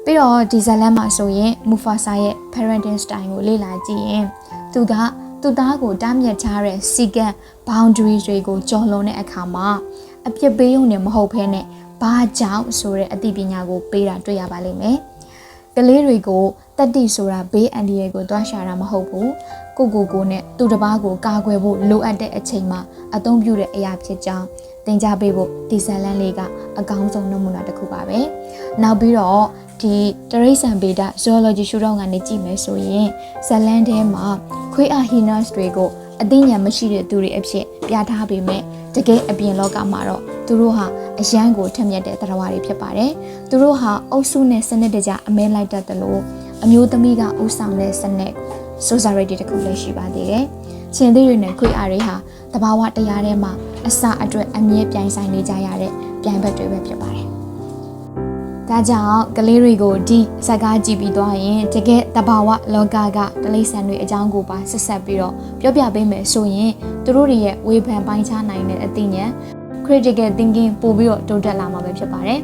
ပြီးတော့ဒီဇလန်မှာဆိုရင်မူဖာဆာရဲ့ parenting style ကိုလေ့လာကြည့်ရင်သူကသူ့သားကိုတားမြစ်ထားတဲ့စီကံ boundary တွေကိုကျော်လွန်တဲ့အခါမှာအပြစ်ပေးရုံနဲ့မဟုတ်ဘဲနဲ့ဘာကြောင့်ဆိုတဲ့အသိပညာကိုပေးတာတွေ့ရပါလိမ့်မယ်။ကလေးတွေကိုတတိဆိုတာဘေးအန္တရာယ်ကိုတွားရှာတာမဟုတ်ဘူး။ကိုနဲ့သူတစ်ပါးကိုကာကွယ်ဖို့လိုအပ်တဲ့အချိန်မှာအသုံးပြုတဲ့အရာဖြစ်ကြောင်းသင်ကြားပေးဖို့ဒီဇလန်လေးကအကောင်းဆုံးနမူနာတစ်ခုပါပဲ။နောက်ပြီးတော့ဒီတရိษံဗေဒ zoology ရှုထောင့်ကနေကြည့်မယ်ဆိုရင်ဇလန်ထဲမှာခွေးအာဟီနတ်တွေကိုအသိဉာဏ်မရှိတဲ့သူတွေအဖြစ်ပြထားပေမဲ့တကယ်အပြင်လောကမှာတော့သူတို့ဟာအရန်ကိုထက်မြက်တဲ့တရားဝါတွေဖြစ်ပါတယ်။သူတို့ဟာအုပ်စုနဲ့စနစ်တကျအမဲလိုက်တတ်တယ်လို့အမျိုးသမီးကဥဆောင်တဲ့စနစ် society တစ်ခုလည်းရှိပါသေးတယ်။ရှင်သေးတွေနဲ့ခွေးအားတွေဟာတဘာဝတရားထဲမှာအစအတွက်အမြဲပြိုင်ဆိုင်နေကြရတဲ့ပြိုင်ဘက်တွေပဲဖြစ်ပါတယ်။ဒါကြောင့်ကလေးတွေကိုဒီဇာတ်ကားကြည့်ပြီးသွားရင်တကယ်တဘာဝလောကကတိရစ္ဆာန်တွေအကြောင်းကိုပါဆက်ဆက်ပြီးတော့ပြောပြပေးမယ်ဆိုရင်သူတို့တွေရဲ့ဝေဖန်ပိုင်းခြားနိုင်တဲ့အသိဉာဏ် critical thinking ပို့ပြီးတော့တိုးတက်လာမှာပဲဖြစ်ပါတယ်